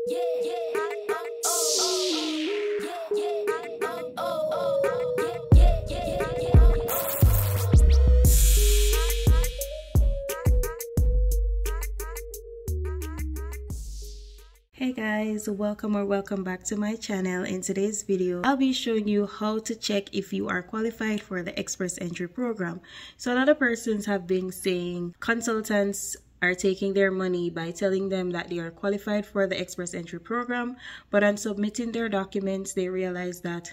Hey guys, welcome back to my channel. In today's video I'll be showing you how to check if you are qualified for the express entry program. So a lot of persons have been saying consultants are taking their money by telling them that they are qualified for the express entry program, but on submitting their documents they realize that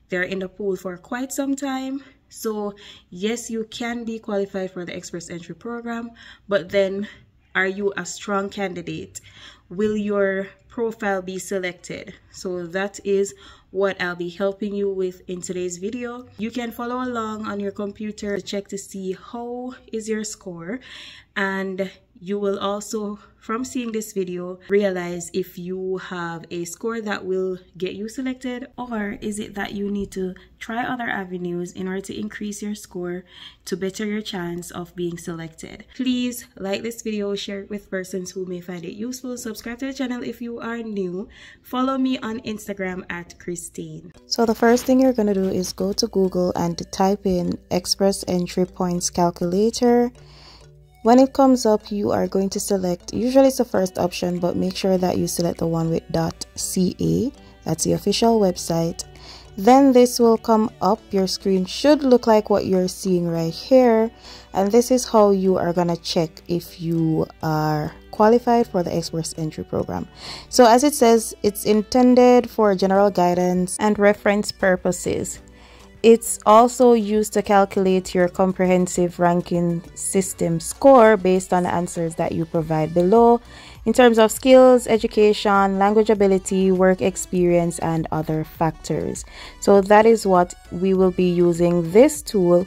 they're in the pool for quite some time. So yes, you can be qualified for the express entry program, but then are you a strong candidate? Will your profile be selected? So that is what I'll be helping you with in today's video. You can follow along on your computer to check to see how is your score, and you will also, from seeing this video, realize if you have a score that will get you selected, or is it that you need to try other avenues in order to increase your score to better your chance of being selected. Please like this video, share it with persons who may find it useful, subscribe to the channel if you are new, follow me on Instagram at Christine. So the first thing you're going to do is go to Google and type in express entry points calculator. When it comes up, you are going to select, usually it's the first option, but make sure that you select the one with .ca. That's the official website. Then this will come up. Your screen should look like what you're seeing right here. And this is how you are going to check if you are qualified for the express entry program. So as it says, it's intended for general guidance and reference purposes. It's also used to calculate your comprehensive ranking system score based on the answers that you provide below in terms of skills, education, language ability, work experience, and other factors. So that is what we will be using this tool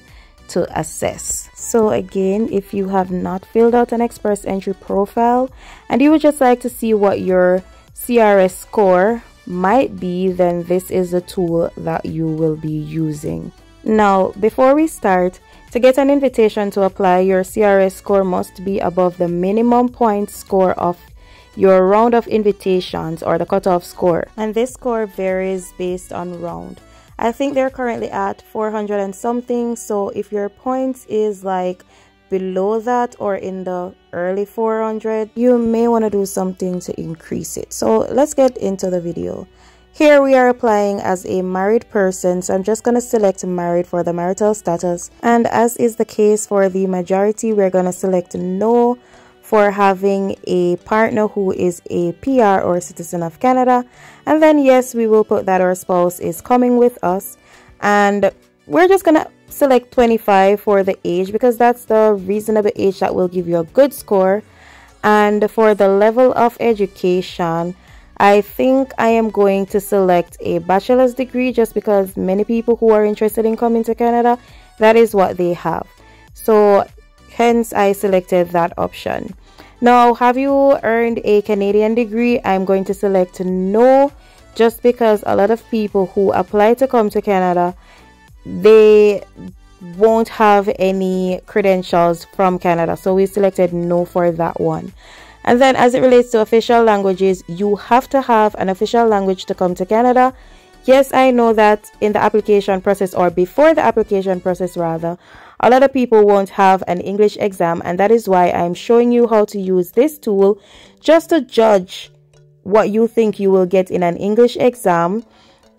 to assess. So again, if you have not filled out an express entry profile and you would just like to see what your CRS score might be, then this is the tool that you will be using. Now, before we start, to get an invitation to apply, your CRS score must be above the minimum point score of your round of invitations, or the cutoff score, and this score varies based on round. I think they're currently at 400 and something, so if your points is like below that or in the early 400, you may want to do something to increase it. So let's get into the video. Here we are applying as a married person, so I'm just going to select married for the marital status, and as is the case for the majority, we're going to select no for having a partner who is a PR or citizen of Canada, and then yes, we will put that our spouse is coming with us, and we're just going to select 25 for the age because that's the reasonable age that will give you a good score. And for the level of education, I think I am going to select a bachelor's degree just because many people who are interested in coming to Canada, that is what they have. So hence I selected that option. Now, have you earned a Canadian degree? I'm going to select no, just because a lot of people who apply to come to Canada, they won't have any credentials from Canada, so we selected no for that one. And then as it relates to official languages, you have to have an official language to come to Canada. Yes, I know that in the application process, or before the application process rather, a lot of people won't have an English exam, and that is why I'm showing you how to use this tool just to judge what you think you will get in an English exam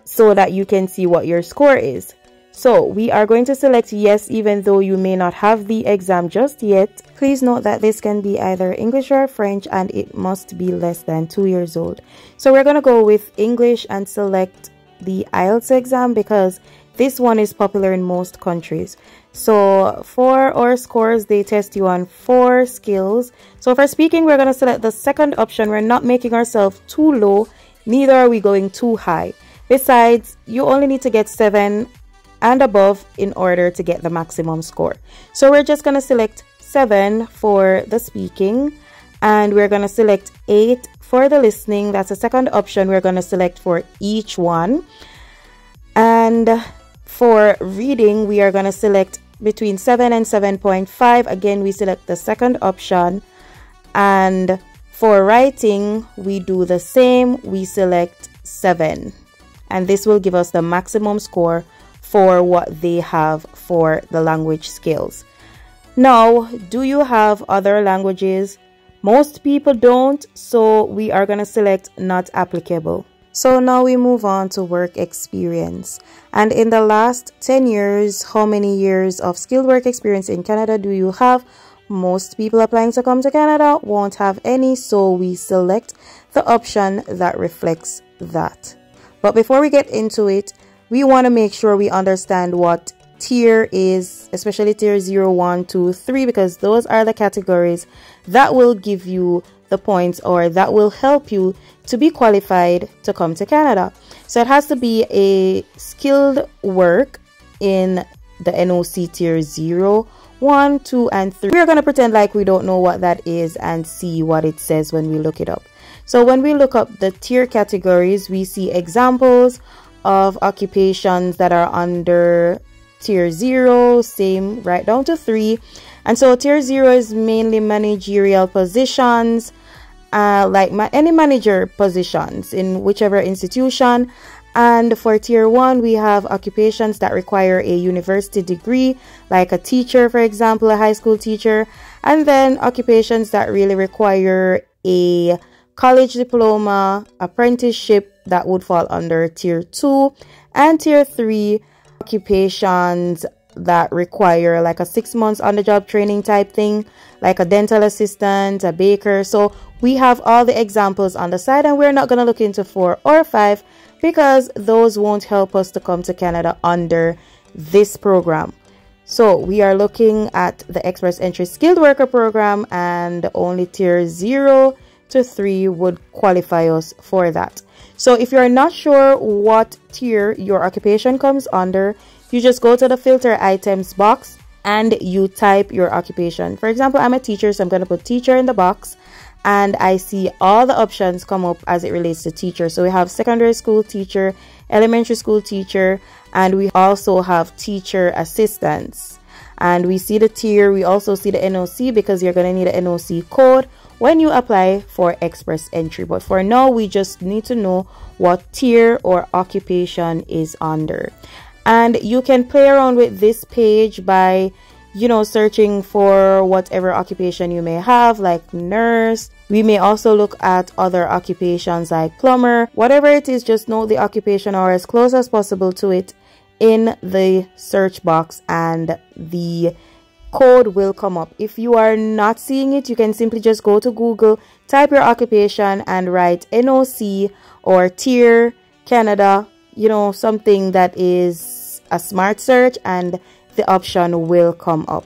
so that you can see what your score is. So we are going to select yes, even though you may not have the exam just yet. Please note that this can be either English or French, and it must be less than 2 years old. So we're going to go with English and select the IELTS exam because this one is popular in most countries. So for our scores, they test you on 4 skills. So for speaking, we're going to select the second option. We're not making ourselves too low, neither are we going too high. Besides, you only need to get 7 and above in order to get the maximum score. So we're just going to select 7 for the speaking, and we're going to select 8 for the listening. That's the second option we're going to select for each one. And for reading, we are going to select between 7 and 7.5. Again, we select the second option. And For writing, we do the same. We select 7. And this will give us the maximum score for what they have for the language skills. Now, do you have other languages? Most people don't, so we are going to select not applicable. So now we move on to work experience. And in the last 10 years, how many years of skilled work experience in Canada do you have? Most people applying to come to Canada won't have any, so we select the option that reflects that. But before we get into it, we want to make sure we understand what tier is, especially tier 0, 1, 2, 3, because those are the categories that will give you the points, or that will help you to be qualified to come to Canada. So it has to be a skilled work in the NOC tier 0, 1, 2, and 3. We're going to pretend like we don't know what that is and see what it says when we look it up. So when we look up the tier categories, we see examples of occupations that are under tier 0, same right down to 3. And so tier 0 is mainly managerial positions, like any manager positions in whichever institution. And for tier 1, we have occupations that require a university degree, like a teacher, for example, a high school teacher. And then occupations that really require a college diploma, apprenticeship, that would fall under tier 2. And tier 3, occupations that require like a 6 months on the job training type thing, like a dental assistant, a baker. So we have all the examples on the side, and we're not going to look into 4 or 5 because those won't help us to come to Canada under this program. So we are looking at the Express Entry Skilled Worker program, and only tier 0 to 3 would qualify us for that. So if you're not sure what tier your occupation comes under, you just go to the filter items box and you type your occupation. For example, I'm a teacher, so I'm going to put teacher in the box, and I see all the options come up as it relates to teacher. So we have secondary school teacher, elementary school teacher, and we also have teacher assistants. And we see the tier, we also see the NOC, because you're going to need an NOC code when you apply for Express Entry. But for now, we just need to know what tier or occupation is under. And you can play around with this page by, searching for whatever occupation you may have, like nurse. We may also look at other occupations like plumber. Whatever it is, just note the occupation or as close as possible to it in the search box, and the code will come up. If you are not seeing it, you can simply just go to Google, type your occupation, and write NOC or tier Canada, something that is a smart search, and the option will come up.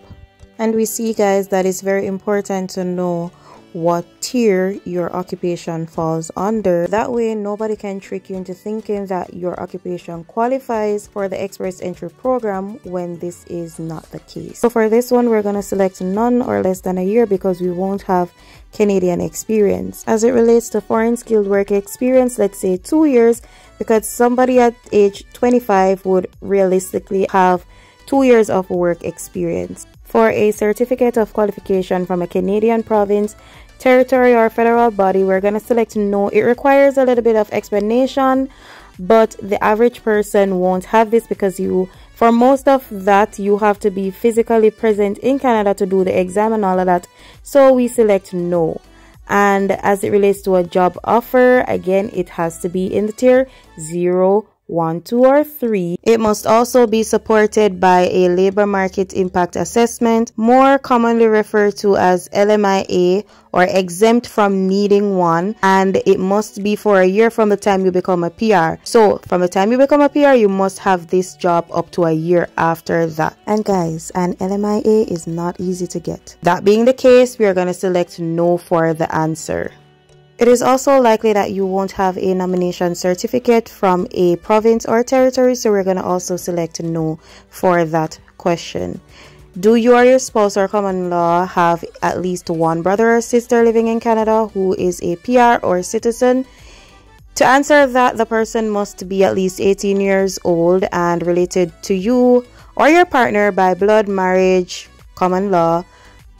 And we see, guys, that it's very important to know what tier your occupation falls under. That way nobody can trick you into thinking that your occupation qualifies for the Express Entry program when this is not the case. So for this one, we're going to select none or less than a year because we won't have Canadian experience. As it relates to foreign skilled work experience, let's say 2 years, because somebody at age 25 would realistically have 2 years of work experience. For a certificate of qualification from a Canadian province, territory, or federal body, we're going to select no. It requires a little bit of explanation, but the average person won't have this because for most of that, you have to be physically present in Canada to do the exam and all of that. So we select no. And as it relates to a job offer, again, it has to be in the tier 0, 1, 2, or 3. It must also be supported by a labor market impact assessment, more commonly referred to as LMIA, or exempt from needing one, and it must be for a year from the time you become a PR. So from the time you become a PR, you must have this job up to a year after that. And guys, an LMIA is not easy to get. That being the case, we are going to select no for the answer. It is also likely that you won't have a nomination certificate from a province or territory, so we're going to also select no for that question. Do you or your spouse or common law have at least one brother or sister living in Canada who is a PR or citizen? To answer that, the person must be at least 18 years old and related to you or your partner by blood, marriage, common law,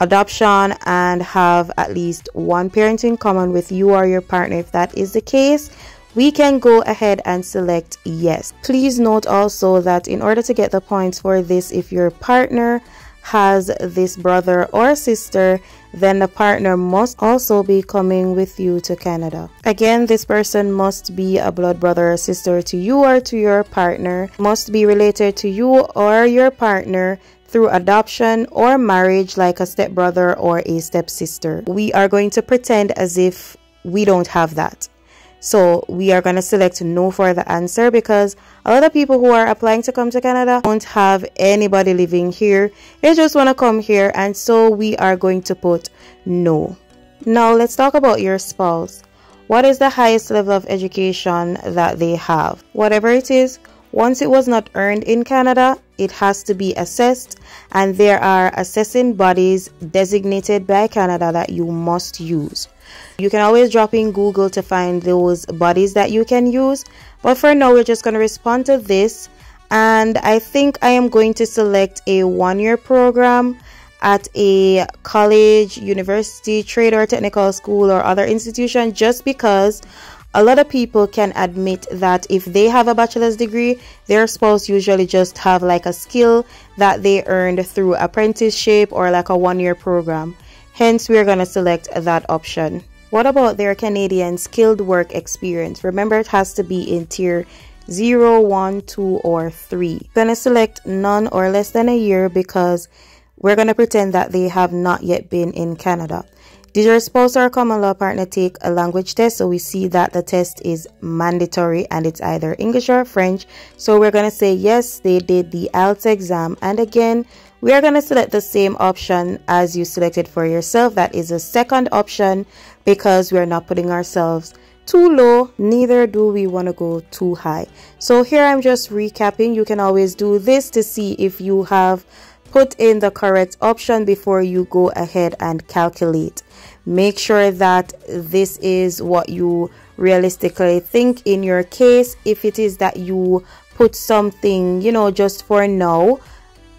adoption, and have at least one parent in common with you or your partner. If that is the case, we can go ahead and select yes. Please note also that in order to get the points for this, if your partner has this brother or sister, then the partner must also be coming with you to Canada. Again, this person must be a blood brother or sister to you or to your partner, must be related to you or your partner through adoption or marriage, like a stepbrother or a stepsister. We are going to pretend as if we don't have that. So we are going to select no for the answer, because a lot of people who are applying to come to Canada don't have anybody living here. They just want to come here, and so we are going to put no. Now let's talk about your spouse. What is the highest level of education that they have? Whatever it is, once it was not earned in Canada, it has to be assessed, and there are assessing bodies designated by Canada that you must use. You can always drop in Google to find those bodies that you can use, but for now we're just going to respond to this, and I think I am going to select a one-year program at a college, university, trade or technical school or other institution, just because a lot of people can admit that if they have a bachelor's degree, their spouse usually just have like a skill that they earned through apprenticeship or like a one-year program. Hence, we're going to select that option. What about their Canadian skilled work experience? Remember, it has to be in tier 0, 1, 2, or 3. I'm going to select none or less than a year, because we're going to pretend that they have not yet been in Canada. Did your spouse or common law partner take a language test? So we see that the test is mandatory and it's either English or French. So we're going to say yes, they did the IELTS exam. And again, we are going to select the same option as you selected for yourself. That is the second option, because we're not putting ourselves too low, neither do we want to go too high. So here I'm just recapping. You can always do this to see if you have put in the correct option before you go ahead and calculate. Make sure that this is what you realistically think in your case. If it is that you put something, you know, just for now,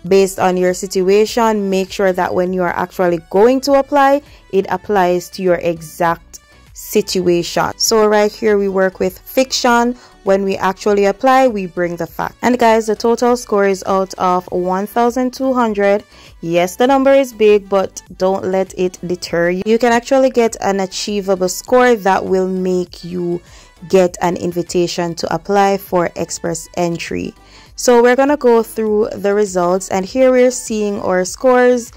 based on your situation, make sure that when you are actually going to apply, it applies to your exact situation. So right here we work with fiction. When we actually apply, we bring the fact. And guys, the total score is out of 1,200. Yes, the number is big, but don't let it deter you. You can actually get an achievable score that will make you get an invitation to apply for express entry. So we're gonna go through the results, and here we're seeing our scores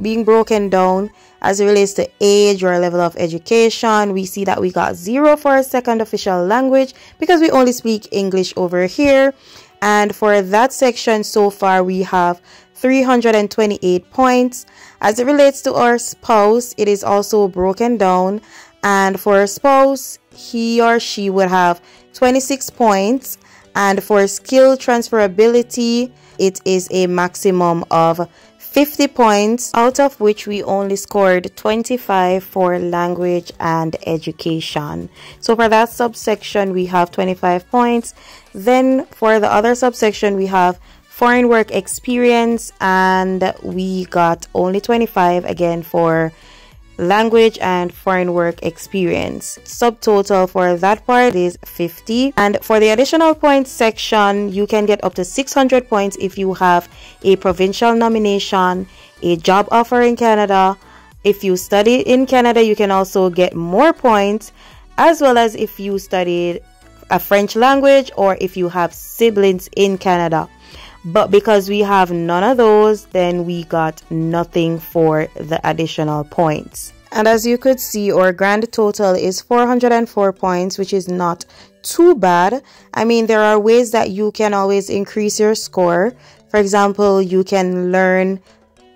being broken down as it relates to age or level of education. We see that we got 0 for a second official language because we only speak English over here. And for that section so far, we have 328 points. As it relates to our spouse, it is also broken down. And for a spouse, he or she would have 26 points. And for skill transferability, it is a maximum of 50 points, out of which we only scored 25 for language and education. So for that subsection, we have 25 points. Then for the other subsection, we have foreign work experience, and we got only 25 again for language and foreign work experience. Subtotal for that part is 50. And for the additional points section, you can get up to 600 points if you have a provincial nomination, a job offer in Canada. If you study in Canada, you can also get more points, as well as if you studied a French language or if you have siblings in Canada. But because we have none of those, then we got nothing for the additional points. And as you could see, our grand total is 404 points, which is not too bad. I mean, there are ways that you can always increase your score. For example, you can learn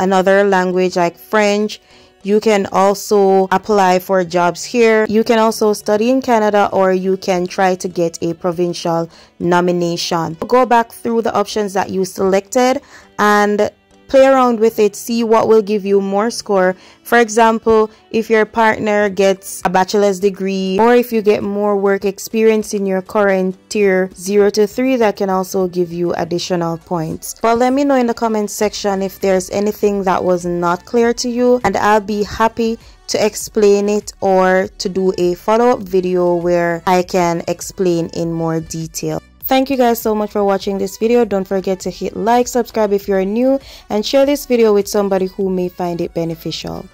another language like French. You can also apply for jobs here. You can also study in Canada, or you can try to get a provincial nomination. Go back through the options that you selected and play around with it, see what will give you more score. For example, if your partner gets a bachelor's degree, or if you get more work experience in your current tier 0 to 3, that can also give you additional points. Well, let me know in the comment section if there's anything that was not clear to you, and I'll be happy to explain it or to do a follow-up video where I can explain in more detail. Thank you guys so much for watching this video. Don't forget to hit like, subscribe if you're new, and share this video with somebody who may find it beneficial.